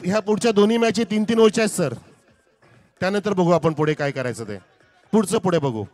ह्या पुढच्या दोन्ही मॅच 3-3 ओव्हरच्या आहेत सर. त्यानंतर बघू आपण पुढे काय करायचं ते. पुढचं पुढे बघू.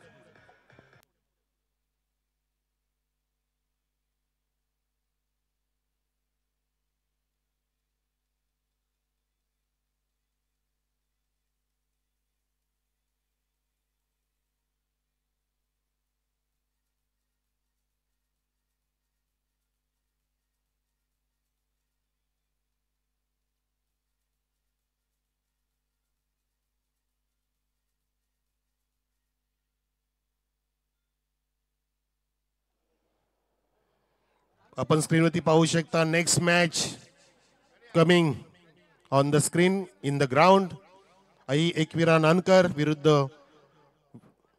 आपण स्क्रीनवरती पाहू शकता next match coming on the screen in the ground. Aai Ekvira Nankar विरुद्ध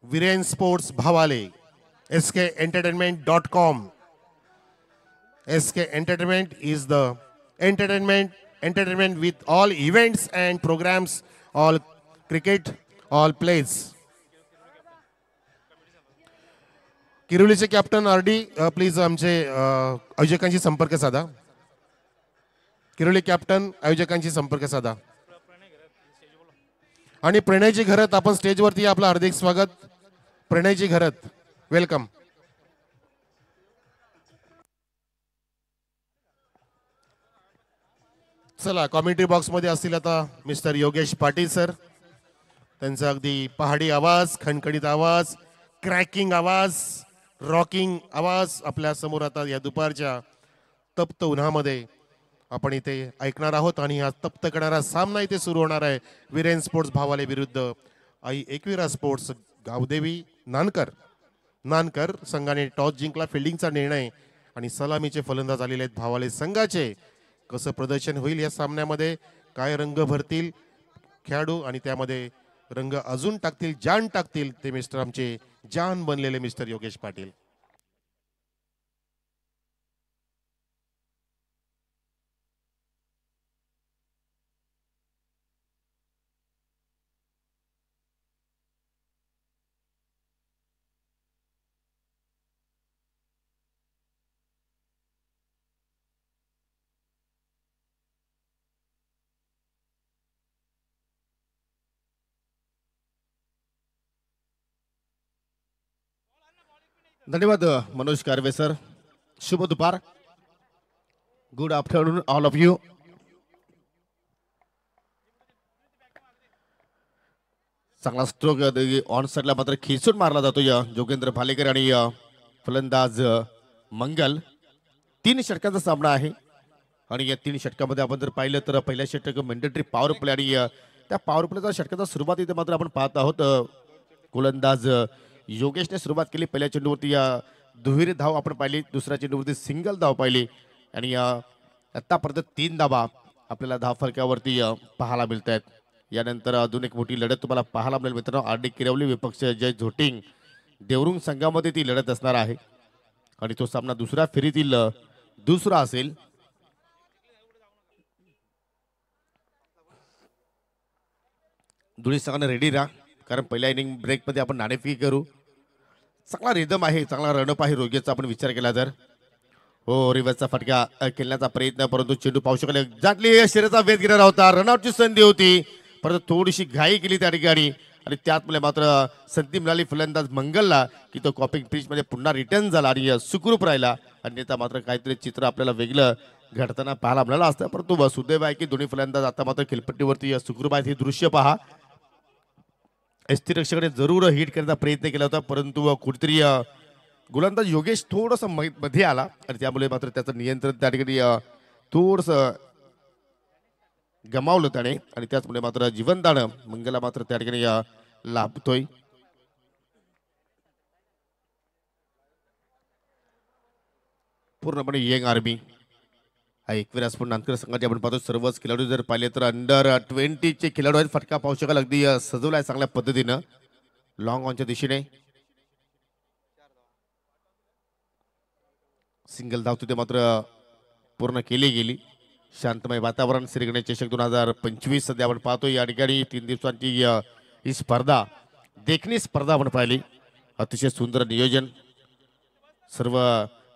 विरेन स्पोर्ट्स भावाले. SKentertainment.com. SK Entertainment is the entertainment with all events and programs, all cricket, all plays. किरोलीचे कॅप्टन RD प्लीज आमचे आयोजकांशी संपर्क साधा. किरोली कॅप्टन आयोजकांशी संपर्क साधा. आणि प्रणयजी घरत आपण स्टेजवरती आपलं हार्दिक स्वागत. प्रणयजी घरत वेलकम. चला कॉमेंट्री बॉक्स मध्ये असतील आता मिस्टर योगेश पाटील सर. त्यांचा अगदी पहाडी आवाज, खणखणीत आवाज, क्रॅकिंग आवाज, रॉकिंग आवाज आपल्या समोर आता या दुपारच्या तप्त उन्हामध्ये आपण इथे ऐकणार आहोत. आणि हा तप्त करणारा सामना इथे सुरू होणार आहे विरेन स्पोर्ट्स भावाले विरुद्ध आई एकविरा स्पोर्ट्स गावदेवी नानकर संघाने टॉस जिंकला. फिल्डिंगचा निर्णय आणि सलामीचे फलंदाज आलेले आहेत भावाले संघाचे. कसं प्रदर्शन होईल या सामन्यामध्ये, काय रंग भरतील खेळाडू आणि त्यामध्ये रंग अजून टाकतील, जान टाकतील ते मिस्टर आमचे जान बनलेले मिस्टर योगेश पाटील. धन्यवाद मनोज कारवे सर. शुभ दुपार. Good afternoon all of you. चांगला स्ट्रोक ऑन साइडला मात्र खिसून मारला जातो या जोगेंद्र भालेकर आणि फलंदाज मंगल. 3 षटकांचा सामना आहे आणि या 3 षटकामध्ये आपण जर पाहिलं तर पहिल्या षटक मॅन्डेटरी पॉवर प्ले आणि त्या पॉवर प्लेचा षटकाचा सुरुवात इथे मात्र आपण पाहत आहोत. गोलंदाज योगेशने सुरुवात केली. पहिल्या चेंडूवरती दुहेरी धाव आपण पाहिली, दुसऱ्या चेंडूवरती सिंगल धाव पाहिली आणि आतापर्यंत 3 धावा आपल्याला धाव फलकावरती पाहायला मिळत आहेत. यानंतर अजून एक मोठी लढत तुम्हाला पाहायला मिळेल मित्रांनो. RD किरवली विपक्ष जय झोटिंग देवरुंग संघामध्ये ती लढत असणार आहे आणि तो सामना दुसऱ्या फेरीतील दुसरा असेल. दोन्ही संघाने रेडी राहा कारण पहिल्या इनिंग ब्रेकमध्ये आपण नाणेफेकी करू. चांगला रिदम आहे, चांगला रणप आहे रोगेचा आपण विचार केला तर. हो, रिव्हर्सचा फटका खेळण्याचा प्रयत्न परंतु चेंडू पाहू शकले एक्झॅक्टली शरीराचा वेध घेणारा होता. रनआउटची संधी होती परंतु थोडीशी घाई केली त्या ठिकाणी आणि त्यातमुळे मात्र संधी मिळाली फलंदाज मंगलला की तो कॉपिंग पिचमध्ये पुन्हा रिटर्न झाला आणि सुखरूप राहिला. अन्यथा मात्र काहीतरी चित्र आपल्याला वेगळं घडताना पाहायला मिळालं असतं. परंतु सुदैव आहे की दोन्ही फलंदाज आता मात्र खेळपट्टीवरती सुखरूप आहेत. हे दृश्य पहा. यष्टीरक्षकाने जरूर हिट करण्याचा प्रयत्न केला होता परंतु कुठेतरी गोलंदाज योगेश थोडंसं मध्ये आला आणि त्यामुळे मात्र त्याचं नियंत्रण त्या ठिकाणी थोडंसं गमावलं त्याने आणि त्याचमुळे मात्र जीवनदान मंगला मात्र त्या ठिकाणी लाभतोय. पूर्णपणे young army Ekvira sports Nankar संघाचे आपण पाहतो. सर्वच खेळाडू जर पाहिले तर अंडर 20 चे खेळाडू आहेत. फटका पाहू शकाल अगदी सजवला आहे चांगल्या पद्धतीनं लॉंग ऑनच्या दिशेने. सिंगल धाव तिथे मात्र पूर्ण केली गेली. शांतमय वातावरण श्री गणेश चषक 2025 सध्या आपण पाहतो. या ठिकाणी 3 दिवसांची ही स्पर्धा देखणी स्पर्धा आपण पाहिली. अतिशय सुंदर नियोजन. सर्व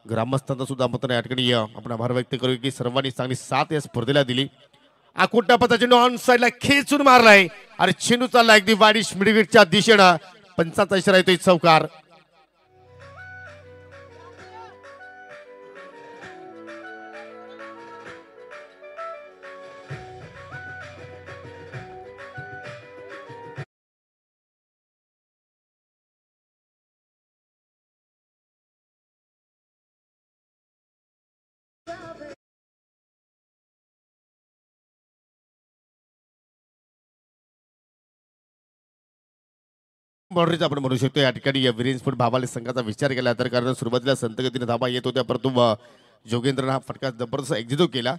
ग्रामस्थांचा सुद्धा मत या ठिकाणी आपण आभार व्यक्त करू की सर्वांनी चांगली साथ या स्पर्धेला दिली आकुट्टा पता चेंडू ऑन साइडला खेचून मारलाय आणि चेंडू चालला अगदी वाडिश मिडविकेटच्या दिशेनं. पंचाचा इशारा येतोय चौकार. बाउंड्रीज आपण म्हणू शकतो या ठिकाणी या विरेन स्पोर्ट भावाले संघाचा विचार केला तर कारण सुरुवातीला संत गतीने धाबा येत होत्या परंतु जोगेंद्रने हा फटका जबरदस्त एक्झिक्यूट केला.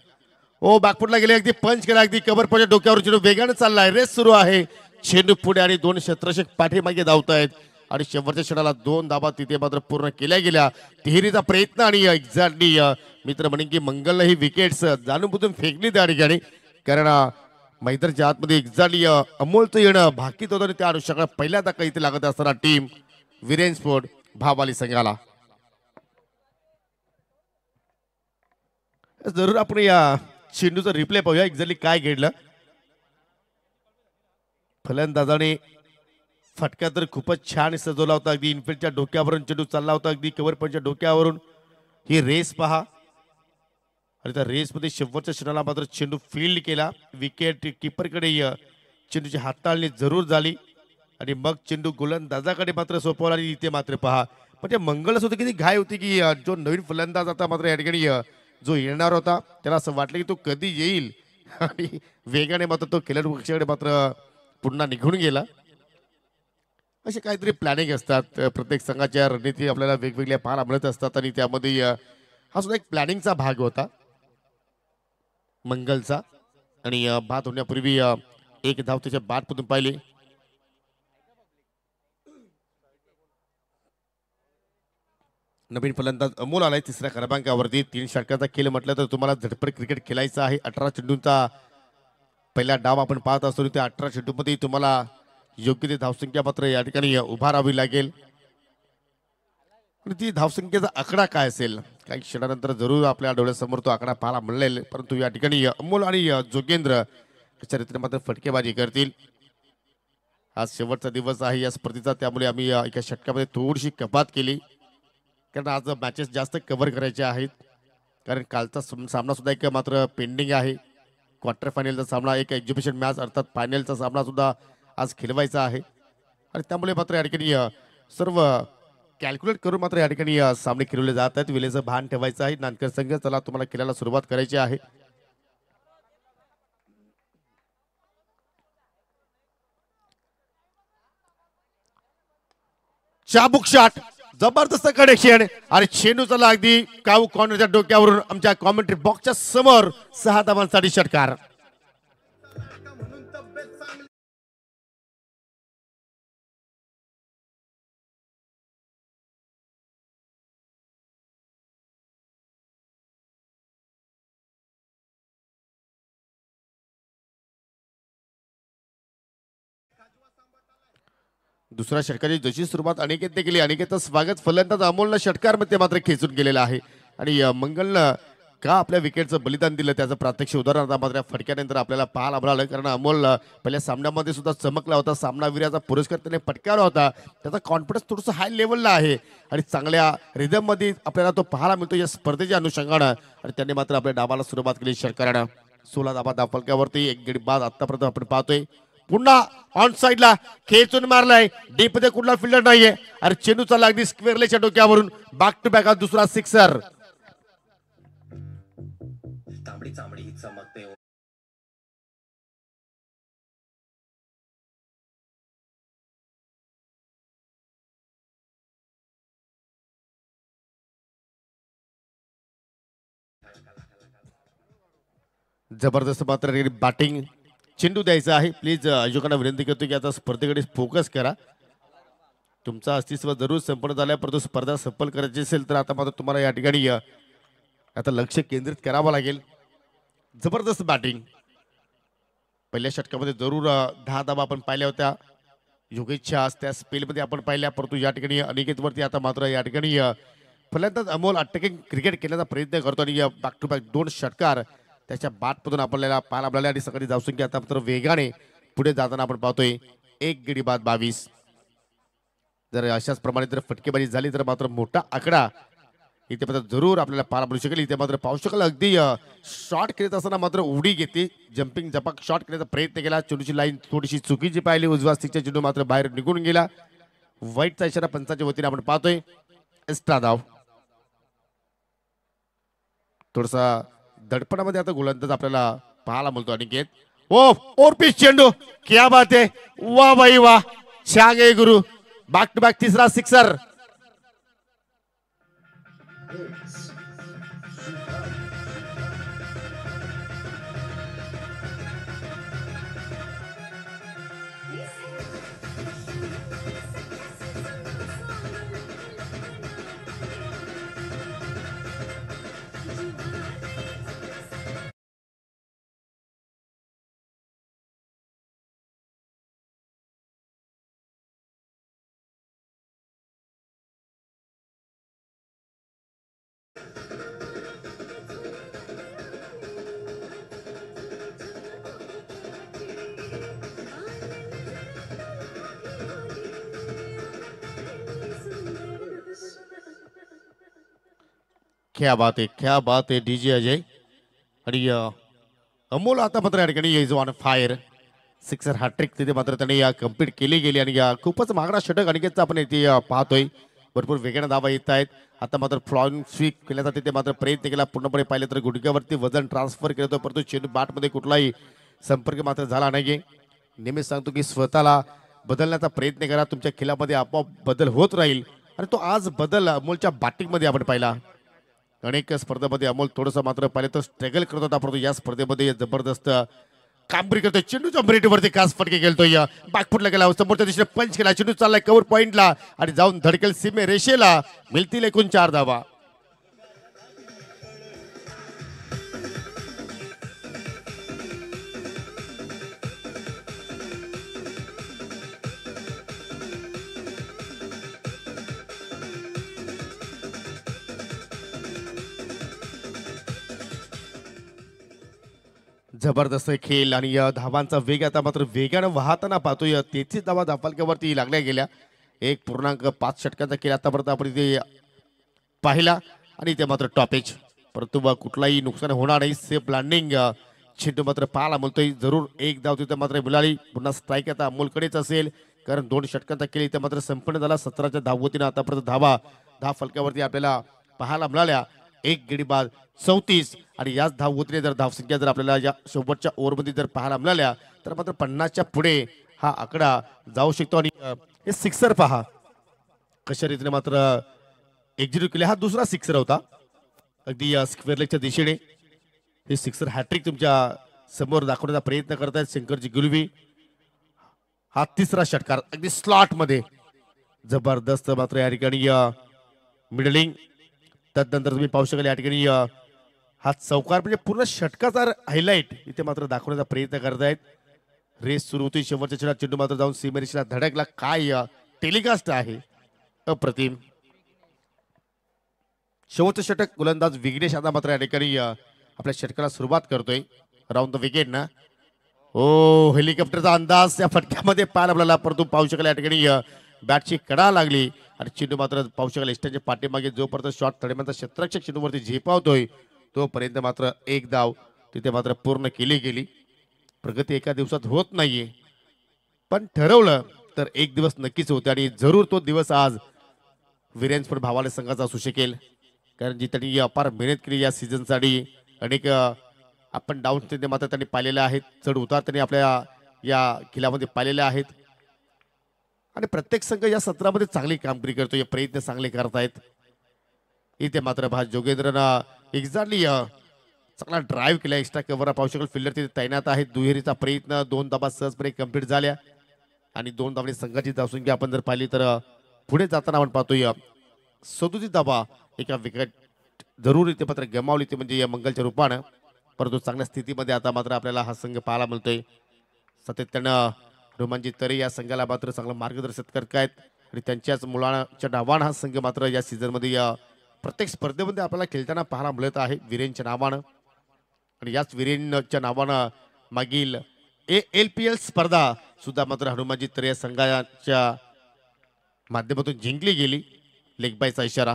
ओ बॅकफुटला गेले अगदी पंच केला अगदी कव्हर पॉईंटच्या डोक्यावर चेंडू वेगाने चाललाय. रेस सुरू आहे. चेंडू पुढे आणि दोन क्षेत्ररक्षक पाठीमागे धावत आहेत आणि शेवटच्या क्षणाला दोन धाबा तिथे मात्र पूर्ण केल्या गेल्या. तिहेरीचा प्रयत्न आणि एक्झॅक्टली मित्र म्हणेन की मंगलला ही विकेट्स जाणून बुजून फेकली त्या ठिकाणी कारण मैदानाच्या आतमध्ये एक्झॅक्टली अमोलचं येणं भाकीत होतं आणि त्या अनुषंगाने पहिल्या धक्का इथे लागत असताना टीम विरेन स्पोर्ट भावाली संघाला. जरूर आपण या चेंडूचा रिप्ले पाहूया एक्झॅक्टली काय घडलं. फलंदाजाने फटका तर खूपच छान सजवला होता. अगदी इनफिल्डच्या डोक्यावरून चेंडू चालला होता अगदी कव्हर पॉईंटच्या डोक्यावरून. ही रेस पहा आणि त्या रेसमध्ये शेवटच्या क्षणाला मात्र चेंडू फील्ड केला. विकेट किपरकडे चेंडूची हाताळणी जरूर झाली आणि मग चेंडू गोलंदाजाकडे मात्र सोपवला आणि इथे मात्र पहा म्हणजे मंगलच होतं किती घाय होती की जो नवीन फलंदाज आता मात्र या ठिकाणी जो येणार होता त्याला असं वाटलं की तो कधी येईल आणि वेगाने मात्र तो खेळाडू पक्षाकडे मात्र पुन्हा निघून गेला. असे काहीतरी प्लॅनिंग असतात प्रत्येक संघाच्या रणनीती आपल्याला वेगवेगळ्या पाहायला मिळत असतात आणि त्यामध्ये हा सुद्धा एक प्लॅनिंगचा भाग होता मंगलचा. आणि बाद होण्यापूर्वी एक धाव त्याच्या बाटमधून पाहिली. नवीन फलंदाज अमोल आलाय तिसऱ्या क्रमांकावरती. 3 षटकाचा खेळ म्हटलं तर तुम्हाला झटपट क्रिकेट खेळायचं आहे. 18 चेंडूंचा पहिला डाव आपण पाहत असतो. त्या 18 चेंडूमध्ये तुम्हाला योग्य ती धावसंख्या मात्र या ठिकाणी उभारावी लागेल. ती धावसंख्येचा आकडा काय असेल काही क्षणानंतर जरूर आपल्या डोळ्यासमोर तो आकडा पाहायला मिळेल. परंतु या ठिकाणी अमोल आणि जोगेंद्र कशा रीतीने मात्र फटकेबाजी करतील. आज शेवटचा दिवस आहे या स्पर्धेचा त्यामुळे आम्ही एका षटकामध्ये थोडीशी कपात केली कारण आज मॅचेस जास्त कव्हर करायचे आहेत. कारण कालचा सामना सुद्धा एक मात्र पेंडिंग आहे. क्वार्टर फायनलचा सामना एक एक्झिबिशन मॅच अर्थात फायनलचा सामना सुद्धा आज खेळवायचा आहे आणि त्यामुळे मात्र या ठिकाणी सर्व कॅल्क्युलेट करून मात्र या ठिकाणी सामने खेळवले जात आहेत. वेळेचं भान ठेवायचं आहे. नानकर संघ चला तुम्हाला खेळायला सुरुवात करायची आहे. चाबुक शॉट जबरदस्त कनेक्शन आणि चेंडू चला अगदी काऊ कॉर्नरच्या डोक्यावरून आमच्या कॉमेंट्री बॉक्सच्या समोर 6 धावांसाठी षटकार. दुसऱ्या षटकाची जशी सुरुवात अनिकेतने केली अनिकेतचं स्वागत फलंदाज अमोलनं षटकारमध्ये मात्र खेचून गेलेलं आहे आणि मंगलनं का आपल्या विकेटचं बलिदान दिलं त्याचं प्रात्यक्षिक उदाहरण आता मात्र फटक्यानंतर आपल्याला पाहायला मिळालं कारण अमोल पहिल्या सामन्यामध्ये सुद्धा चमकला होता. सामनावीराचा पुरस्कार त्याने पटकावला होता. त्याचा कॉन्फिडन्स थोडंसं हाय लेवलला आहे आणि चांगल्या रिदममध्ये आपल्याला तो पाहायला मिळतो या स्पर्धेच्या अनुषंगानं आणि त्याने मात्र आपल्या डावाला सुरुवात केली षटकारानं. 16 धावा धावफलकावरती एक गडी बाद आतापर्यंत आपण पाहतोय. पुन्हा ऑन साइडला खेचून मारलाय. डीप मध्ये कुठला फिल्डर नाहीये अरे चेंडू चालला अगदी स्क्वेअरलेच्या डोक्यावरून बॅक टू बॅक हा दुसरा सिक्सर. जबरदस्त मात्र बॅटिंग चेंडू द्यायचा आहे. प्लीज आयोजकांना विनंती करतो की आता स्पर्धेकडे फोकस करा. तुमचा अस्तित्व जरूर संपन्न झालाय परंतु स्पर्धा सफल करायची असेल तर आता मात्र तुम्हाला या ठिकाणी आता लक्ष केंद्रित करावं लागेल. जबरदस्त बॅटिंग पहिल्या षटकामध्ये जरूर 10 धावा आपण पाहिल्या होत्या. योगेशच्या त्या स्पेलमध्ये आपण पाहिल्या परंतु या ठिकाणी अनिकेतवरती आता मात्र या ठिकाणी फलंदाज अमोल अटॅकिंग क्रिकेट खेळण्याचा प्रयत्न करतो आणि बॅक टू बॅक 2 षटकार त्याच्या बाटमधून आपल्याला पाहायला मिळाले आणि सकाळी धावसंख्या आता मात्र वेगाने पुढे जाताना आपण पाहतोय 1 गडी बाद 22. जर अशाच प्रमाणे जर फटकेबाजी झाली तर मात्र मोठा आकडा इथे मात्र जरूर आपल्याला पाहायला मिळू शकेल. इथे मात्र पाहू शकाल अगदी शॉट खेळत असताना मात्र उडी घेतली, जम्पिंग जपाक शॉट खेळण्याचा प्रयत्न केला. चेंडूची लाईन थोडीशी चुकीची पाहिली, उजव्या स्टिकचा चेंडू मात्र बाहेर निघून गेला. वाईटचा इशारा पंचाच्या वतीने आपण पाहतोय. एक्स्ट्रा धाव. थोडासा दडपणामध्ये आता गोलंदाज आपल्याला पाहायला मिळतो. अनिकेत ओर पिच चेंडू, क्या बात आहे, वा बाई वा, छान आहे गुरु. बॅक टू बॅक तिसरा सिक्सर. क्या बात आहे डीजे अजय. आणि अमोल आता मात्र या ठिकाणी is on fire. Sixer hattrick तिथे मात्र त्याने कम्प्लीट केली गेली आणि खूपच महागडा षटक अनिकेतचा आपण इथे पाहतोय. भरपूर वेगळ्या धावा येत आहेत. आता मात्र फ्लॉइंग स्वीप केल्याचा तिथे मात्र प्रयत्न केला. पूर्णपणे पाहिलं तर गुडघ्यावरती वजन ट्रान्सफर केलं होतं, परंतु चेंडू बॅटमध्ये कुठलाही संपर्क मात्र झाला नाही. नेहमीच सांगतो की स्वतःला बदलण्याचा प्रयत्न करा, तुमच्या खेळामध्ये आपोआप बदल होत राहील. आणि तो आज बदल अमोलच्या बॅटिंगमध्ये आपण पाहिला. अनेक स्पर्धेमध्ये अमोल थोडंसं मात्र पाहिलं तर स्ट्रगल करत होता, परंतु या स्पर्धेमध्ये जबरदस्त कामगिरी करतोय. चेंडूच्या ब्रेटवरती खास फटके खेळतोय. बॅकफुटला गेला, समोरच्या दिशेने पंच केला, चेंडू चाललाय कव्हर पॉइंटला आणि जाऊन धडकेल सीमे रेषेला. मिळतील एकूण 4 धावा. जबरदस्त खेळ आणि धावांचा वेग आता मात्र वेगानं वाहताना पाहतोय. 33 धावा धाफलक्यावरती लागल्या गेल्या. 1.5 षटकांचा खेळ आतापर्यंत आपण इथे पाहिला आणि ते मात्र टॉपेज, परंतु कुठलाही नुकसान होणार नाही. सेफ लँडिंग चेंडू मात्र पाहायला मिळतोय. जरूर एक धाव तिथे मात्र मिळाली. पुन्हा स्ट्राईक आता अमोलकडेच असेल, कारण 2 षटकांचा खेळ इथे मात्र संपन्न झाला. 17च्या धावतीनं आतापर्यंत धाव फलकावरती आपल्याला पाहायला मिळाल्या. 1 गडी बाद 34 आणि याच धावगतीने जर धावसंख्या जर आपल्याला या शेवटच्या ओव्हरमध्ये जर पाहायला मिळाल्या तर मात्र 50च्या पुढे हा आकडा जाऊ शकतो. आणि हे सिक्सर पहा कशा रीतीने मात्र एक्झिक्यूट केले. हा दुसरा सिक्सर होता अगदी स्क्वेअर लेगच्या दिशेने. हे सिक्सर हॅट्रिक तुमच्या समोर दाखवण्याचा प्रयत्न करतायत शंकरजी गुलवी. हा तिसरा षटकार अगदी स्लॉट मध्ये जबरदस्त मात्र या ठिकाणी मिडलिंग. त्यानंतर तुम्ही पाहू शकाल या ठिकाणी हा चौकार म्हणजे पूर्ण षटकाचा हायलाइट इथे मात्र दाखवण्याचा प्रयत्न करतायत. रेस सुरू होती, शेवटच्या क्षणात चेंडू मात्र जाऊन सीमेरेषेला धडकला. काय टेलिकास्ट आहे, अप्रतिम. शेवटचं षटक गोलंदाज विघ्नेश आता मात्र या ठिकाणी आपल्या षटकाला सुरुवात करतोय. राऊंड द विकेट ना. ओ हेलिकॉप्टरचा अंदाज या फटक्यामध्ये पाहायला आपल्याला, परंतु पाहू शकाल या ठिकाणी बॅटची कडा लागली आणि चेंडू मात्र पाहू शकाल एस्टनच्या पाठीमागे जोपर्यंत शॉट तडेमांचा क्षेत्ररक्षक चेंडूवरती झेपावतोय तोपर्यंत मात्र एक धाव तिथे मात्र पूर्ण केली गेली. प्रगती एका दिवसात होत नाहीये, पण ठरवलं तर एक दिवस नक्कीच होते आणि जरूर तो दिवस आज वीरेंद्र भावाले संघाचा असू शकेल. कारण जी त्यांनी अपार मेहनत केली या सीझनसाठी. अनेक आपण डाऊन ते मात्र त्यांनी पाहिलेले आहेत, चढ उतार त्यांनी आपल्या या किल्ल्यामध्ये पाहिलेले आहेत आणि प्रत्येक संघ या सत्रामध्ये चांगली कामगिरी करतो, हे प्रयत्न चांगले करतायत. इथे मात्र भाज जोगेंद्रनं एक्झॅक्टली चांगला ड्राईव्ह केला. एक्स्ट्रा कव्हर पाहू शकाल फिल्डर तिथे तैनात आहेत. दुहेरीचा प्रयत्न 2 धाबा सहजपणे कंप्लीट झाल्या आणि 2 धावणे संघाची धावसंख्या आपण जर पाहिली तर पुढे जाताना आपण पाहतोय 37 धाबा एका विकेट जरूर इथे मात्र गमावली ती म्हणजे या मंगलच्या रूपानं. परंतु चांगल्या स्थितीमध्ये आता मात्र आपल्याला हा संघ पाहायला मिळतोय. सातत्यानं रोमांजी तरे या संघाला मात्र चांगलं मार्गदर्शन करत आहेत आणि त्यांच्याच मुलाच्या डावानं हा संघ मात्र या सीझनमध्ये या प्रत्येक स्पर्धेमध्ये आपल्याला खेळताना पाहायला मिळत आहे वीरेंच्या नावानं. आणि याच वीरेनच्या नावानं मागील ALPL स्पर्धा सुद्धा मात्र हनुमानजी तरे संघाच्या माध्यमातून जिंकली गेली. लेग बायचा इशारा.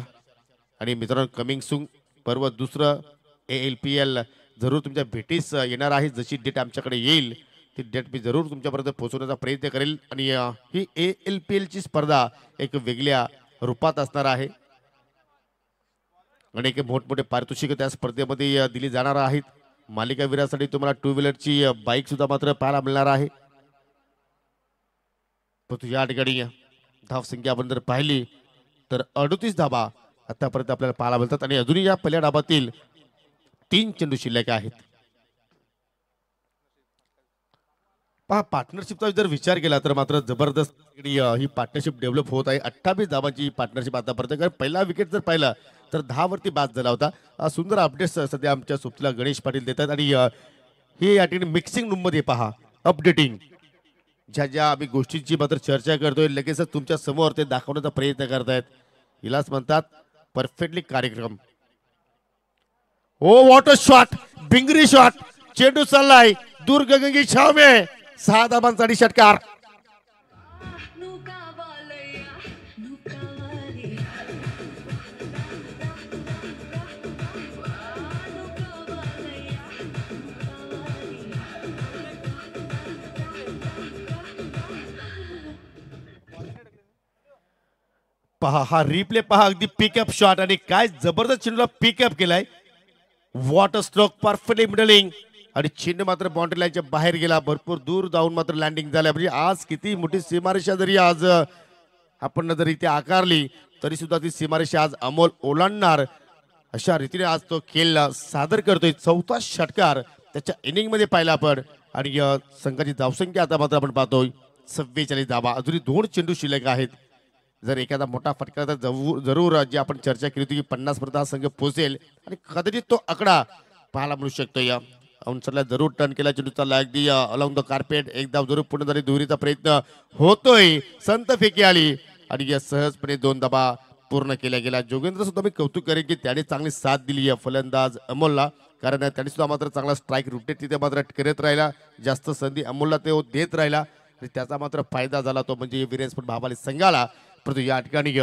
आणि मित्रांनो कमिंग सून पर्व दुसरं ALPL जरूर तुमच्या भेटीस येणार आहे. जशी डेट आमच्याकडे येईल ती डेट मी जरूर तुमच्यापर्यंत पोहोचवण्याचा प्रयत्न करेल. आणि ही ALPL ची स्पर्धा एक वेगळ्या रूपात असणार आहे. अनेक मोठमोठे पारितोषिक त्या स्पर्धेमध्ये दिली जाणार आहेत. मालिका वीरासाठी तुम्हाला टू व्हीलरची बाईक सुद्धा मात्र पाहायला मिळणार आहे. परंतु या ठिकाणी धावसंख्या आपण जर पाहिली तर 38 धाबा आतापर्यंत आपल्याला पाहायला मिळतात. आणि अजूनही या पहिल्या डाबातील 3 चेंडू शिल्लक आहेत. पहा पार्टनरशिपचा जर विचार केला तर मात्र जबरदस्त ही पार्टनरशिप डेव्हलप होत आहे. 28 धावांची पार्टनरशिप आतापर्यंत. कारण पहिला विकेट जर पाहिला तर 10 वरती बाद झाला होता. सुंदर अपडेट्स सध्या आमच्या सोबतीला गणेश पाटील देतात. आणि हे या ठिकाणी मिक्सिंग रूम मध्ये पहा अपडेटिंग ज्या ज्या आम्ही गोष्टींची मात्र चर्चा करतोय लगेचच तुमच्या समोर ते दाखवण्याचा प्रयत्न करतायत. हिलाच म्हणतात परफेक्टली कार्यक्रम. ओ व्हॉट अ शॉट. बिंगरी शॉट. चेंडू चाललाय दूर गगनगी छाव में. 6 धाबांसाठी षटकार. पहा हा रिप्ले पहा. अगदी पिकअप शॉट. आणि काय जबरदस्त चेंडूला पिकअप केलाय. Water stroke perfectly middling. आणि चेंडू मात्र बाउंड्री लाईनच्या बाहेर गेला. भरपूर दूर जाऊन मात्र लँडिंग झाल्या. म्हणजे आज किती मोठी सीमारेषा जरी आज आपण जरी इथे आकारली तरी सुद्धा ती सीमारेषा आज अमोल ओलांडणार अशा रीतीने आज तो खेळ सादर करतोय. 4था षटकार त्याच्या इनिंग मध्ये पाहिला आपण. आणि संघाची धावसंख्या आता मात्र आपण पाहतोय 44 धावा. अजूनही 2 चेंडू शिल्लक आहेत. जर एखादा मोठा फटका तर जरूर जी आपण चर्चा केली होती की 50 पर्यंत हा संघ पोहोचेल. आणि कदाचित तो आकडा पाहायला मिळू शकतो. या औंसरला जरूर टर्न केला. चेंडू चालला अगदी अलॉंग द कार्पेट. एकदा जरूर पूर्ण झाली. दुहेरीचा प्रयत्न होतोय. संत फेकी आली. आणि या सहजपणे 2 धाबा पूर्ण केल्या गेल्या. जोगेंद्र सुद्धा मी कौतुक करेन की त्याने चांगली साथ दिली या फलंदाज अमोलला. कारण त्याने सुद्धा मात्र चांगला स्ट्राईक रुटेट तिथे मात्र करत राहिला. जास्त संधी अमोलला ते देत राहिला. आणि त्याचा मात्र फायदा झाला तो म्हणजे वीरेस्पोर्ट भाबाली संघाला. परंतु या ठिकाणी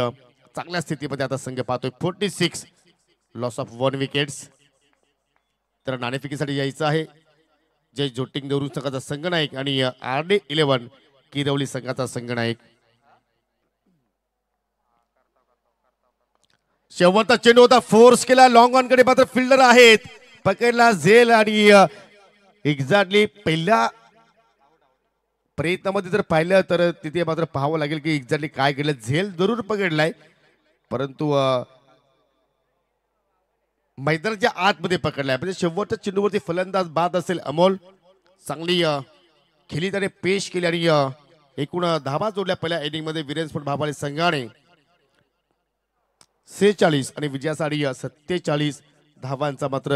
चांगल्या स्थितीमध्ये आता संघ पाहतोय. 46 लॉस ऑफ 1 विकेट्स. तर नाणेफेकीसाठी यायचं आहे जय जोटिंग देवरू संघाचा संघनायक आणि RD11 किरवली संघाचा संघनायक. शेवटचा चेंडू होता. फोर्स केला. लॉंग ऑन कडे मात्र फिल्डर आहेत. पकडला झेल. आणि एक्झॅक्टली पहिल्या प्रयत्नामध्ये जर पाहिलं तर तिथे मात्र पाहावं लागेल की एक्झॅक्टली काय केलं. झेल जरूर पकडलाय परंतु मैदानाच्या आतमध्ये पकडलाय. म्हणजे शेवटच्या चेंडूवरती फलंदाज बाद असेल अमोल. चांगली खेळी त्याने पेश केली. आणि एकूण धाबा जोडल्या पहिल्या इनिंग मध्ये वीरेस्पोर्ट भाबाली संघाने 46 आणि विजयासाठी 47 धावांचा मात्र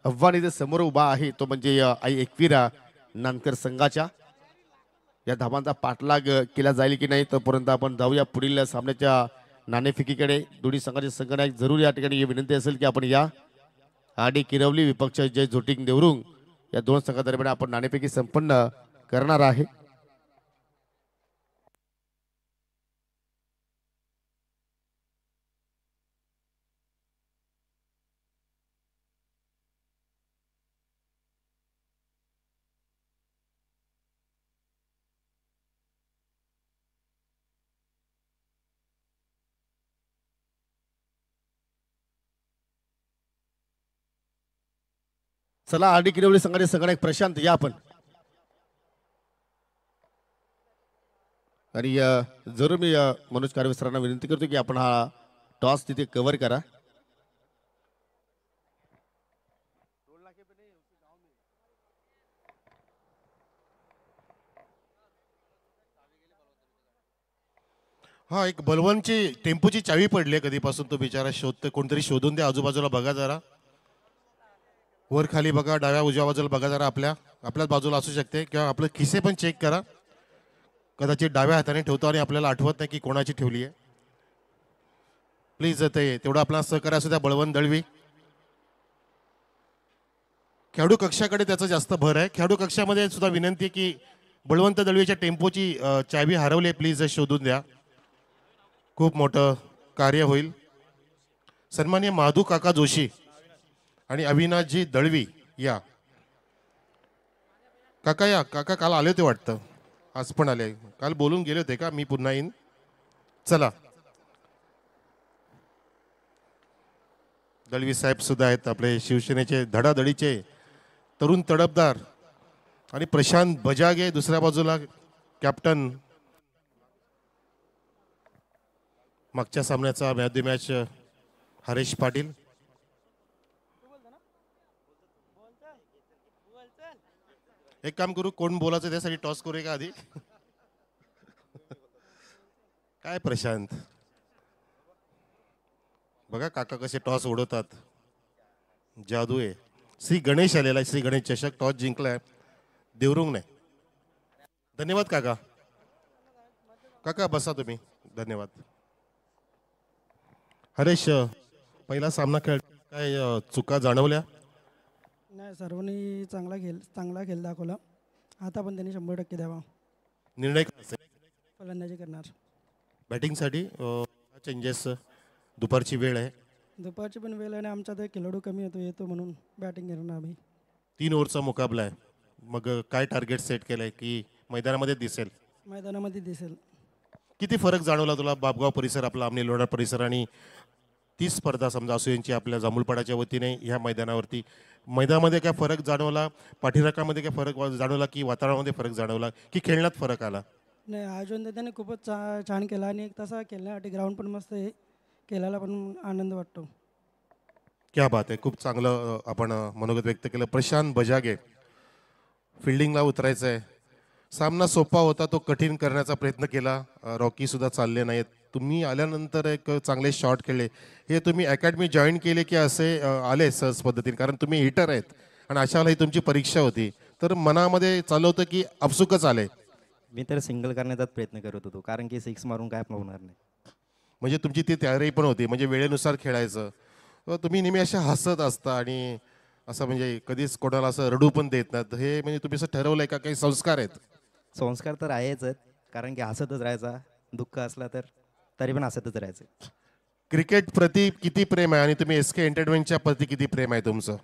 आव्हान इथे समोर उभा आहे. तो म्हणजे आई एकविरा नानकर संघाच्या. या धावांचा पाठलाग केला जाईल की नाही तोपर्यंत आपण जाऊया पुढील सामन्याच्या नाणेफेकीकडे. दोन्ही संघाचे संघनायक जरूर या ठिकाणी ही विनंती असेल की आपण या RD किरवली विपक्ष जय जोटिंग देवरुंग या 2 संघादरम्यान आपण नाणेफेकी संपन्न करणार आहे. चला RD किरवली संघाचे संघनायक प्रशांत या आपण. आणि जरूर मी मनोज कारवे सरांना विनंती करतो की आपण हा टॉस तिथे कव्हर करा. हा एक बलवनची टेम्पोची चावी पडली कधीपासून तो बिचारा शोधतोय. कोणतरी शोधून द्या. आजूबाजूला बघा जरा. वर खाली बघा. डाव्या उजव्या बाजूला बघा जरा. आपल्याच बाजूला असू शकते किंवा आपले खिसे पण चेक करा. कदाचित डाव्या हाताने ठेवतो आणि आपल्याला आठवत नाही की कोणाची ठेवली आहे. प्लीज ते तेवढं आपला सहकार्य असू द्या. बळवंत दळवी. खेळाडू कक्षाकडे त्याचा जास्त भर आहे. खेळाडू कक्षामध्ये सुद्धा विनंती आहे की बळवंत दळवीच्या टेम्पोची चावी हरवली, प्लीज शोधून द्या. खूप मोठं कार्य होईल. सन्माननीय माधू काका जोशी आणि अविनाशजी दळवी या. काका या. काका काल आले होते वाटतं, आज पण आले. काल बोलून गेले होते का मी पुन्हा येईन? चला. दळवी साहेब सुद्धा आहेत आपले शिवसेनेचे धडाधडीचे तरुण तडफदार. आणि प्रशांत बजागे दुसऱ्या बाजूला कॅप्टन. मागच्या सामन्याचा match the match Haresh Patil. एक काम करू, कोण बोलायचं त्यासाठी टॉस करूया का आधी? काय प्रशांत, बघा काका कसे टॉस उडवतात, जादू आहे. श्री गणेश आलेला आहे, श्री गणेश चषक टॉस जिंकलाय देवरुंगने. धन्यवाद काका. काका बसा तुम्ही. धन्यवाद. हरेश, पहिला सामना खेळ काय चुका जाणवल्या? नाही, सर्वांनी चांगला खेळ दाखवला. आता पण त्यांनी 100% द्यावा. निर्णय काय असेल? फलंदाजी करणार. बॅटिंगसाठी चेंजेस. दुपारची वेळ आहे, दुपारची पण वेळ आहे आणि आमचा तर खेळाडू कमी येतो म्हणून बॅटिंग करणार आम्ही. 3 ओव्हरचा मुकाबला आहे. मग काय टार्गेट सेट केलंय की मैदानामध्ये दिसेल? मैदानामध्ये दिसेल. किती फरक जाणवला तुला बाबगाव परिसर, आपला आमने लोणार परिसर आणि ती स्पर्धा समजा असुयांची आपल्या जांभूळपाड्याच्या वतीने ह्या मैदानावरती, मैदानामध्ये काय फरक जाणवला? पाठीराखामध्ये काय फरक जाणवला की वातावरणामध्ये फरक जाणवला की खेळण्यात फरक आला? नाही, आयोजन त्याने खूपच छान केला आणि एक तसा खेळण्यासाठी ग्राउंड पण मस्त आहे. खेळायला पण आनंद वाटतो. क्या बात आहे. खूप चांगलं आपण मनोगत व्यक्त केलं. प्रशांत बजागे, फिल्डिंगला उतरायचं आहे. सामना सोपा होता, तो कठीण करण्याचा प्रयत्न केला. रॉकी सुद्धा चालले नाहीत. तुम्ही आल्यानंतर एक चांगले शॉट खेळले. हे तुम्ही अकॅडमी जॉईन केले की असे आले सहज पद्धतीने? कारण तुम्ही हिटर आहेत आणि अशा वेळेला ही तुमची परीक्षा होती, तर मनामध्ये चालू होतं की अपसुकच आले? मी तर सिंगल करण्याचाच प्रयत्न करत होतो, कारण की 6 मारून काय होणार नाही. म्हणजे तुमची ती तयारी पण होती, म्हणजे वेळेनुसार खेळायचं. तुम्ही नेहमी अशा हसत असता आणि असं म्हणजे कधीच कोणाला असं रडू पण देत नाहीत. हे म्हणजे तुम्ही असं ठरवलंय का, काही संस्कार आहेत? संस्कार तर आहेच, कारण की हसतच राहायचा. दुःख असला तर तरी पण हसतच राहायचं. क्रिकेट प्रति किती प्रेम आहे आणि तुम्ही SK एंटरटेनमेंटच्या प्रति किती प्रेम आहे तुमचं?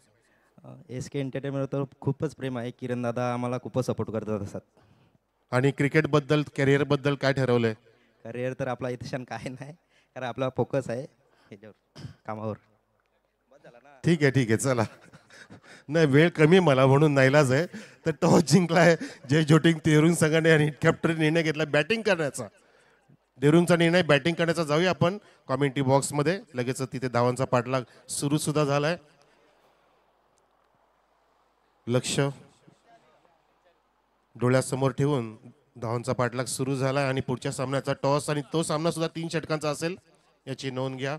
SK एंटरटेनमेंट तर खूपच प्रेम आहे. किरण दादा आम्हाला खूपच सपोर्ट करतात असतात. आणि क्रिकेटबद्दल, कॅरिअरबद्दल काय ठरवलंय? करिअर तर आपला इथं काय नाही, कारण आपला फोकस आहे ह्याच्यावर, कामावर. ठीक आहे चला. नाही, वेळ कमी मला म्हणून नाईलाज आहे. तर टॉस जिंकलाय जय जोटिंग देवरुंग संघाने आणि कॅप्टन निर्णय घेतला बॅटिंग करण्याचा. देवरुंगचा निर्णय बॅटिंग करण्याचा. जाऊया आपण कॉमेंट्री बॉक्समध्ये. लगेच तिथे धावांचा पाठलाग सुरू सुद्धा झालाय. लक्ष डोळ्यासमोर ठेवून धावांचा पाठलाग सुरू झाला आणि पुढच्या सामन्याचा टॉस, आणि तो सामना सुद्धा 3 षटकांचा असेल याची नोंद घ्या.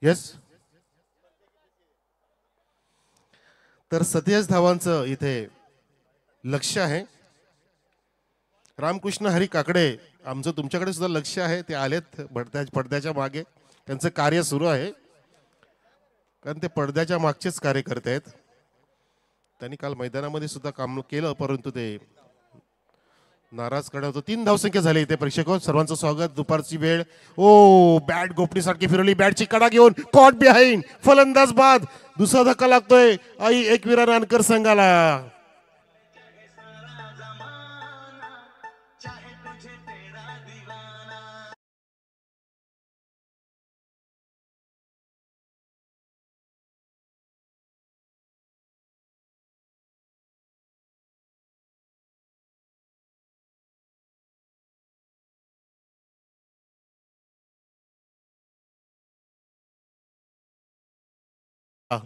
येस, तर 27 धावांचं इथे लक्ष आहे. रामकृष्ण हरी काकडे, आमचं तुमच्याकडे सुद्धा लक्ष आहे. ते आलेत पडद्याच्या मागे, त्यांचं कार्य सुरू आहे, कारण ते पडद्याच्या मागचेच कार्य करत आहेत. त्यांनी काल मैदानामध्ये सुद्धा काम केलं, परंतु ते नाराज करण्यात होतं. 3 धावसंख्या झाली इथे. प्रेक्षक हो, सर्वांचं स्वागत. दुपारची वेळ. ओ, बॅट गोपणीसारखी फिरवली, बॅटची कडा घेऊन कॉट बिहाइंड, फलंदाज बाद. दुसरा धक्का लागतोय आई एकविरा नानकर संघाला.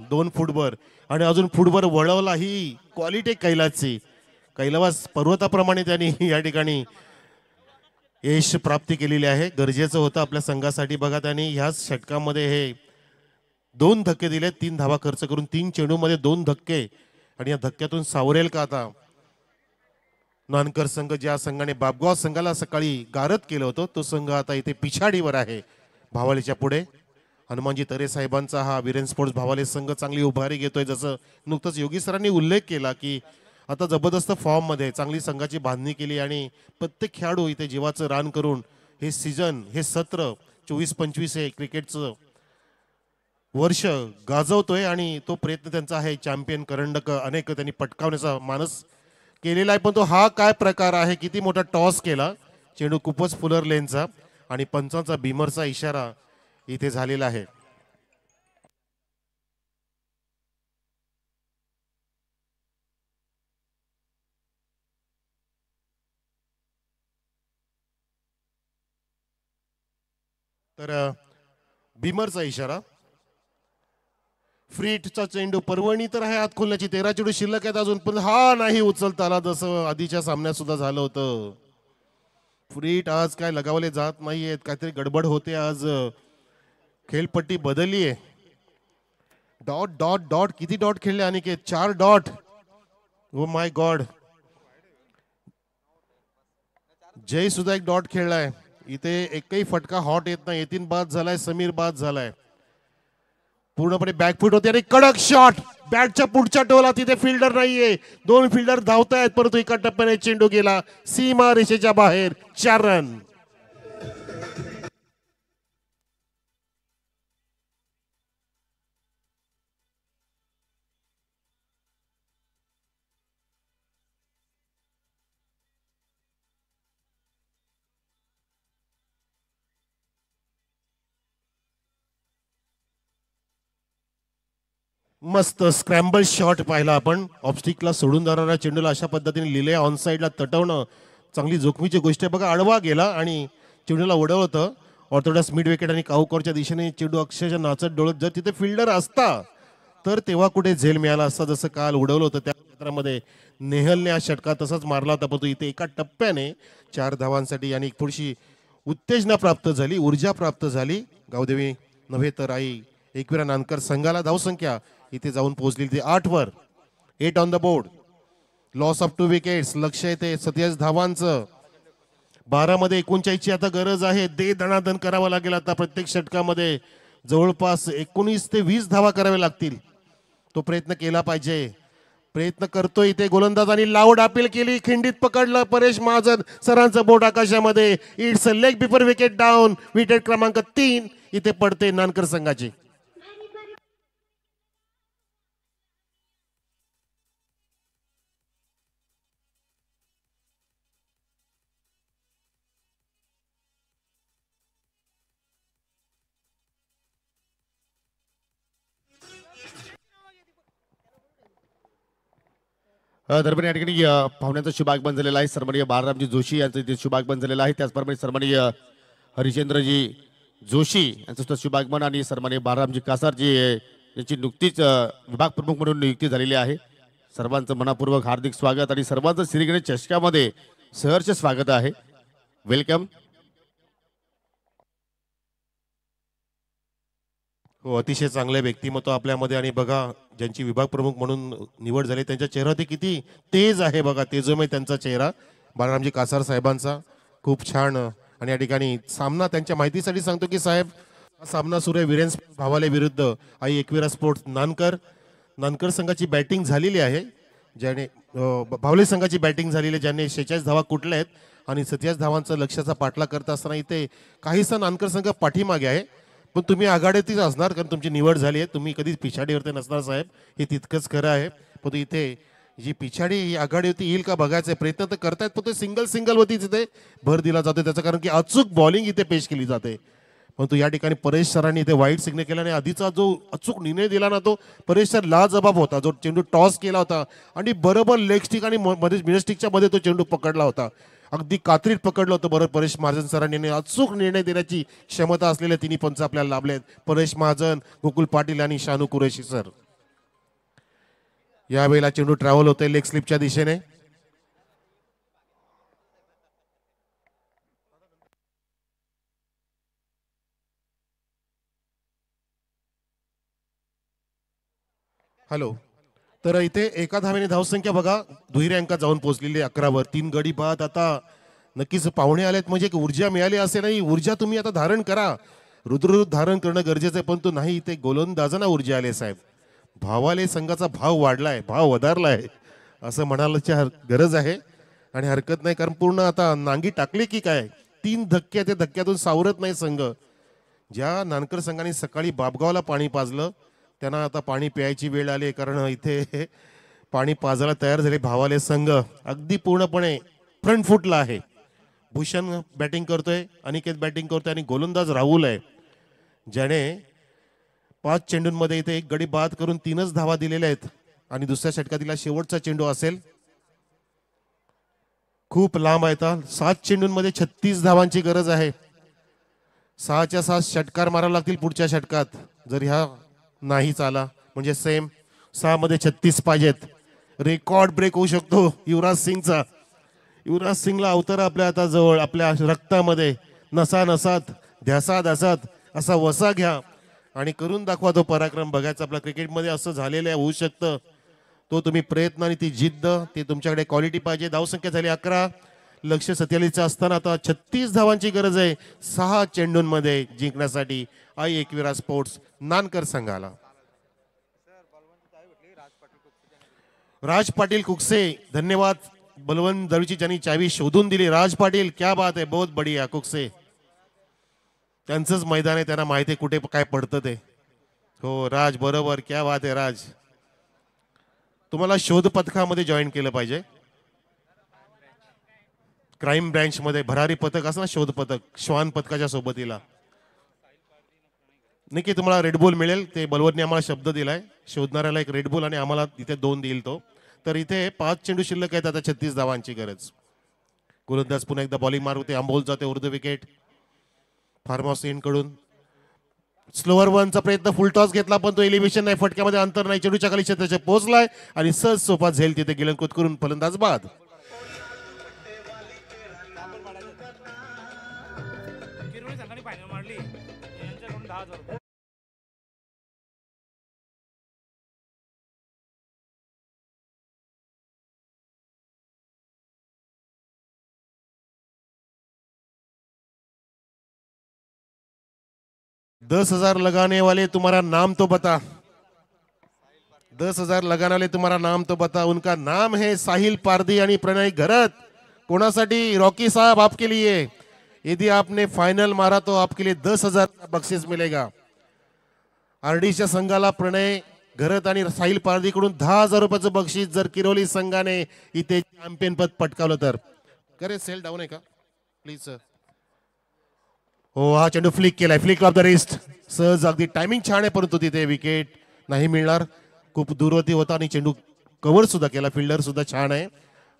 दोन फुटभर आणि अजून फुटभर वळवला. ही क्वालिटी कैलासची. कैलास पर्वताप्रमाणे त्यांनी या ठिकाणी यश प्राप्ती केलेली आहे. गरजेचं होतं आपल्या संघासाठी. बघा, त्यांनी ह्याच षटकामध्ये हे 2 धक्के दिले. 3 धावा खर्च करून 3 चेंडूमध्ये 2 धक्के. आणि या धक्क्यातून सावरेल का आता नानकर संघ? ज्या संघाने बाबगाव संघाला सकाळी गारद केलं होतं, तो संघ आता इथे पिछाडीवर आहे भावालीच्या पुढे. हनुमानजी तरे साहेबांचा हा वीरेन स्पोर्ट्स भावाले संघ चांगली उभारी घेतोय. जसं नुकतंच योगी सरांनी उल्लेख केला की आता जबरदस्त फॉर्म मध्ये चांगली संघाची बांधणी केली आणि प्रत्येक खेळाडू इथे जीवाचं रान करून हे सीझन हे सत्र 24-25 हे क्रिकेटचं वर्ष गाजवतोय आणि तो प्रयत्न त्यांचा आहे. चॅम्पियन करंडक अनेक त्यांनी पटकावण्याचा मानस केलेला आहे. पण तो हा काय प्रकार आहे, किती मोठा टॉस केला, चेंडू खूपच फुलर लेनचा आणि पंचांचा बीमरचा इशारा इथे झालेला आहे. तर बीमरचा इशारा. फ्रीटचा चेंडू पर्वणी तर आहे आत खोलण्याची, 13 चेंडू शिल्लक आहेत अजून, पण हा नाही उचलता आला जसं आधीच्या सामन्यात सुद्धा झालं होतं. फ्रीट आज काय लगावले जात नाहीयेत, काहीतरी गडबड होते आज. खेळपट्टी बदलली आहे. डॉट डॉट डॉट किती डॉट खेळले Aniket? 4 dot. Oh my god. Jay सुद्धा एक डॉट खेळलाय. इथे एकही फटका हॉट येत नाही. यतीन बाद झालाय, समीर बाद झालाय. पूर्णपणे बॅकफुट होते आणि कडक शॉट बॅटच्या पुढच्या टोला. तिथे फिल्डर नाहीये, 2 फिल्डर धावतायत, परंतु एका टप्प्याने चेंडू गेला सीमा रेषेच्या बाहेर. 4 रन. मस्त स्क्रॅम्बल शॉट पाहिला आपण. ऑफस्टिकला सोडून जाणाऱ्या चेंडूला अशा पद्धतीने लिहिले ऑन साईडला तटवणं चांगली जोखमीची गोष्ट आहे. बघा आडवा गेला आणि चेंडूला उडवलं होतं. ऑर्थोडॉक्स मिड विकेट आणि काऊकॉरच्या दिशेने चेंडू अक्षरशः नाचत डोळत. जर तिथे फिल्डर असता तर तेव्हा कुठे झेल मिळाला असता, जसं काल उडवलं होतं त्या क्षेत्रामध्ये नेहलने हा षटका तसाच मारला होता. परंतु इथे एका टप्प्याने 4 धावांसाठी आणि थोडीशी उत्तेजना प्राप्त झाली, ऊर्जा प्राप्त झाली. गावदेवी नव्हे तर आई एकविरा नानकर संघाला धावसंख्या इथे जाऊन पोहोचली ती 8 वर. 8 on the board. Loss of 2 wickets. लक्ष येते 27 धावांचं. 12 मध्ये 39 ची आता गरज आहे. दे दणादण करावं लागेल आता. प्रत्येक षटकामध्ये जवळपास 19 ते 20 धावा कराव्या लागतील. तो प्रयत्न केला पाहिजे. प्रयत्न करतोय इथे गोलंदाजांनी. लावड अपील केली, खिंडीत पकडलं परेश महाजन. सरांचं बोट आकाशामध्ये. It's a leg before wicket down. Wicket क्रमांक 3 इथे पडते नानकर संघाची. दरम्यान या ठिकाणी पाहुण्यांचं शुभागमन झालेलं आहे. सन्माननीय बाळरामजी जोशी यांचं इथे शुभागमन झालेलं आहे. त्याचप्रमाणे सन्माननीय हरिचंद्रजी जोशी यांचं सुद्धा शुभागमन आणि सन्माननीय बाळरामजी कासारजी यांची नुकतीच विभाग प्रमुख म्हणून नियुक्ती झालेली आहे. सर्वांचं मनापूर्वक हार्दिक स्वागत आणि सर्वांचं श्रीगणेश चषकामध्ये सहर्ष स्वागत आहे. वेलकम. हो, अतिशय चांगले व्यक्तिमत्व आपल्यामध्ये. आणि बघा ज्यांची विभाग प्रमुख म्हणून निवड झाली त्यांच्या चेहरा ते किती तेज आहे बघा. तेजोमय त्यांचा चेहरा बाळरामजी कासार साहेबांचा. खूप छान. आणि या ठिकाणी सामना त्यांच्या माहितीसाठी सांगतो की साहेब हा सामना सुरू आहे वीरेन भावाले विरुद्ध आई एकविरा स्पोर्ट्स नानकर. नानकर संघाची बॅटिंग झालेली आहे, ज्याने भावले संघाची बॅटिंग झालेली आहे, ज्याने 46 धावा कुठल्या आहेत आणि 27 धावांचा लक्ष्याचा पाठलाग करत असताना इथे काहीसा नानकर संघ पाठीमागे आहे. पण तुम्ही आघाडीतच असणार कारण तुमची निवड झाली आहे. तुम्ही कधीच पिछाडीवरती नसणार साहेब, हे तितकंच खरं आहे. पण इथे जी पिछाडी ही आघाडीवरती येईल का बघायचा प्रयत्न तर करतायत, पण ते सिंगल वरती तिथे भर दिला जातो. त्याचं कारण की अचूक बॉलिंग इथे पेश केली जाते. परंतु या ठिकाणी परेश सरांनी इथे वाईट सिग्नल केला आणि आधीचा जो अचूक निर्णय दिला ना तो परेश सर लाजबाब होता. जो चेंडू टॉस केला होता आणि बरोबर लेग स्टिक आणि मध्ये मिड स्टिकच्या मध्ये तो चेंडू पकडला होता. अगदी कात्रीत पकडलं होतं बरोबर परेश महाजन सरांनी. अचूक निर्णय देण्याची क्षमता असलेले तिन्ही पंच आपल्याला लाभलेत. परेश महाजन, गोकुल पाटील आणि शानू कुरेशी सर. यावेळेला चेंडू ट्रॅव्हल होते लेग स्लिपच्या दिशेने. हॅलो. तर इथे एका धावेने धावसंख्या बघा दुहेरी अंकात जाऊन पोहोचलेली 11 वर. 3 गडी बाद. आता नक्कीच पाहुणे आलेत म्हणजे एक ऊर्जा मिळाली असे नाही. ऊर्जा तुम्ही आता धारण करा. रुद्ररूप धारण करणं गरजेचं आहे, परंतु नाही, इथे गोलंदाजांना ऊर्जा आली साहेब. भावाले संघाचा भाव वाढलाय, भाव वधारलाय असं म्हणायची गरज आहे आणि हरकत नाही, कारण पूर्ण आता नांगी टाकली की काय. 3 धक्के, ते धक्क्यातून सावरत नाही संघ. ज्या नानकर संघाने सकाळी बाबगावला पाणी पाजलं त्यांना आता पाणी प्यायची वेळ आली, कारण इथे पाणी पाजायला तयार झाले भावाले संघ. अगदी पूर्णपणे फ्रंट फुटला आहे. भूषण बॅटिंग करतोय, अनिकेत बॅटिंग करतोय आणि गोलंदाज राहुल आहे, ज्याने 5 चेंडूंमध्ये इथे 1 गडी बाद करून 3च धावा दिलेल्या आहेत आणि दुसऱ्या षटकातील शेवटचा चेंडू असेल. खूप लांब आहे. 7 चेंडूंमध्ये 36 धावांची गरज आहे. 6च्या 6 षटकार मारावे लागतील पुढच्या षटकात. जर ह्या नाहीच आला म्हणजे सेम 6 मध्ये 36 पाहिजेत. रेकॉर्ड ब्रेक होऊ शकतो युवराज सिंगचा. युवराज सिंगला अवतारा आपल्या आता जवळ, आपल्या रक्तामध्ये, नसा नसात, ध्यासा ध्यासात असा वसा घ्या आणि करून दाखवा तो पराक्रम. बघायचा आपल्या क्रिकेटमध्ये असं झालेलं आहे, होऊ शकतं. तो तुम्ही प्रयत्न आणि ती जिद्द, ते तुमच्याकडे क्वालिटी पाहिजे. धावसंख्या झाली 11. लक्ष 47 असताना आता 36 धावांची गरज आहे 6 चेंडूंमध्ये जिंकण्यासाठी आई एकविरा स्पोर्ट्स नानकर संघाला. राज पाटील कुकसे, धन्यवाद. बलवंत दळवीची ज्यांनी चावी शोधून दिली, राज पाटील, क्या बात आहे, बहुत बढिया. कुकसे त्यांचंच मैदान आहे, त्यांना माहिती आहे कुठे काय पडतं ते. हो राज, बरोबर, क्या बात आहे राज. तुम्हाला शोध पथकामध्ये जॉईन केलं पाहिजे. क्राईम ब्रँच मध्ये भरारी पथक असं ना, शोध पथक श्वान पथकाच्या सोबतीला. नक्की तुम्हाला रेडबुल मिळेल. ते बलवतने आम्हाला शब्द दिलाय, शोधणाऱ्याला 1 रेडबुल आणि आम्हाला इथे 2 देईल तो. तर इथे 5 चेंडू शिल्लक आहेत, आता 36 धावांची गरज. गोलंदाज पुन्हा एकदा बॉलिंग मारते, अंबोल जाते उर्ध विकेट. फार्म हाऊस एंड कडून स्लोअर वनचा प्रयत्न, फुल टॉस घेतला पण तो एलिव्हेशन नाही, फटक्यामध्ये अंतर नाही, चेंडूच्या खाली क्षेत्राच्या पोहोचलाय आणि सहज सोपा झेल तिथे गिलंकृत करून फलंदाज बाद. $10,000 लगाने वाले तुम्हारा नाम तो बता. 10,000 लगाने वाले तुम्हारा नाम तो बता. उनका नाम है साहिल पारदी आणि प्रणय घरत. कोणासाठी? रॉकी साहब, आपके लिए. यदि आपने फाइनल मारा तो आपके लिए 10,000 का बक्षीस मिलेगा. आरडीच्या संघाला प्रणय घरत आणि साहिल पारदी कडून 10,000 रुपयाचं बक्षीस जर किरोली संघाने इथे चॅम्पियन पद पटकावलं तर. करे सेल डाऊन आहे का प्लीज सर. हो, हा चेंडू फ्लिक केलाय, फ्लिक ऑफ द रिस्ट. सहज अगदी टायमिंग छान आहे, परंतु तिथे विकेट नाही मिळणार. खूप दूरवरती होता आणि चेंडू कव्हर सुद्धा केला. फिल्डर सुद्धा छान आहे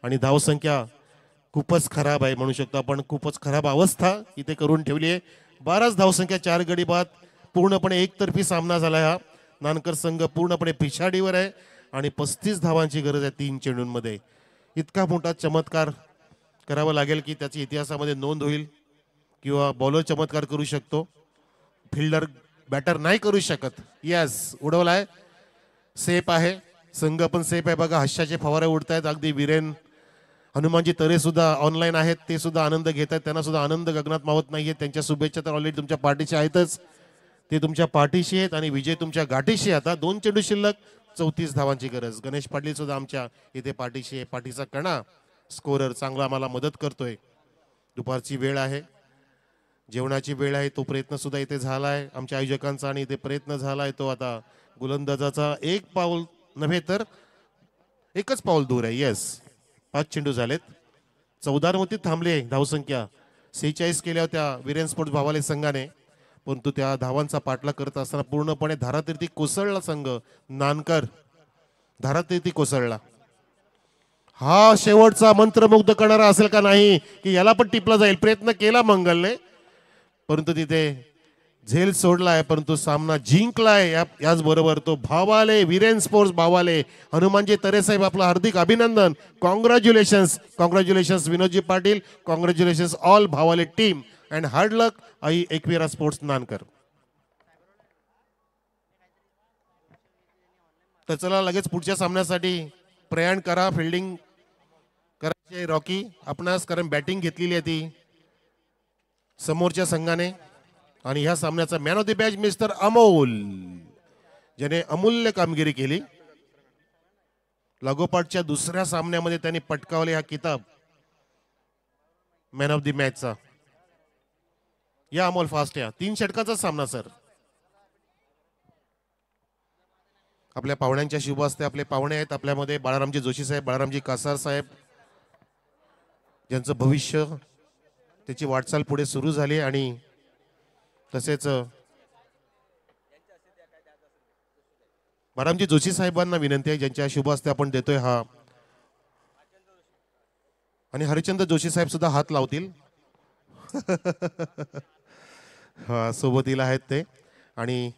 आणि धावसंख्या खूपच खराब आहे, म्हणू शकतो आपण. खूपच खराब अवस्था इथे करून ठेवली आहे. 12 धावसंख्या, 4 गडी बाद. पूर्णपणे एकतर्फी सामना झाला हा. नानकर संघ पूर्णपणे पिछाडीवर आहे आणि 35 धावांची गरज आहे 3 चेंडूंमध्ये. इतका मोठा चमत्कार करावा लागेल की त्याची इतिहासामध्ये नोंद होईल, किंवा बॉलर चमत्कार करू शकतो, फिल्डर बॅटर नाही करू शकत. यस, उडवलाय, सेफ आहे, संघ पण सेफ आहे. बघा हास्याचे फवारे उडतायत. अगदी वीरेन हनुमानजी तरे सुद्धा ऑनलाईन आहेत, ते सुद्धा आनंद घेत आहेत. त्यांना सुद्धा आनंद गगनात मावत नाहीये. त्यांच्या शुभेच्छा तर ऑलरेडी तुमच्या पाठीशी आहेतच. ते तुमच्या पाठीशी आहेत आणि विजय तुमच्या गाठीशी. आता 2 चेंडू शिल्लक, 34 धावांची गरज. गणेश पाटील सुद्धा आमच्या इथे पाठीशी आहे. पाठीचा कणा स्कोरर चांगला आम्हाला मदत करतोय. दुपारची वेळ आहे, जेवणाची वेळ आहे, तो प्रयत्न सुद्धा इथे झालाय आमच्या आयोजकांचा आणि इथे प्रयत्न झालाय तो. आता गोलंदाजाचा 1 पाऊल नव्हे तर 1च पाऊल दूर आहे. येस, 5 चेंडू झालेत, 14 मध्ये थांबले. धावसंख्या 46 केल्या होत्या वीरेन स्पोर्ट्स भावाले संघाने, परंतु त्या धावांचा पाठलाग करत असताना पूर्णपणे धारातीर्थी कोसळला संघ. नानकर धारातीर्थी कोसळला. हा शेवटचा मंत्रमुग्ध करणारा असेल का नाही, की याला पण टिपला जाईल. प्रयत्न केला मंगलने, परंतु तिथे झेल सोडलाय, परंतु सामना जिंकलाय. याचबरोबर तो भावाले, वीरेन स्पोर्ट्स भावाले, हनुमानजी तरे साहेब, आपलं हार्दिक अभिनंदन. Congratulations, congratulations Vinodji Patil, congratulations all भावाले team and hard luck Aai Ekvira sports Nankar. तर चला लगेच पुढच्या सामन्यासाठी प्रयाण करा. फिल्डिंग करायची रॉकी आपणास, कारण बॅटिंग घेतलेली आहे ती समोरच्या संघाने. आणि ह्या सामन्याचा man of the match mister Amol, ज्याने अमूल्य कामगिरी केली. लागोपाठच्या दुसऱ्या सामन्यामध्ये त्यांनी पटकावले हा किताब मॅन ऑफ द मॅचचा. या अमोल फास्ट या. 3 षटकाचा सामना सर. आपल्या पाहुण्यांच्या शुभ हस्ते आपले पाहुणे आहेत आपल्यामध्ये बाळारामजी जोशी साहेब, बाळारामजी कासार साहेब, ज्यांचं भविष्य त्याची वाटचाल पुढे सुरू झाली. आणि तसेच बाळारामजी जोशी साहेबांना विनंती आहे ज्यांच्या शुभ हस्ते आपण देतोय हा. आणि हरिचंद्र जोशी साहेब सुद्धा हात लावतील. हा सोबतीला आहेत ते. आणि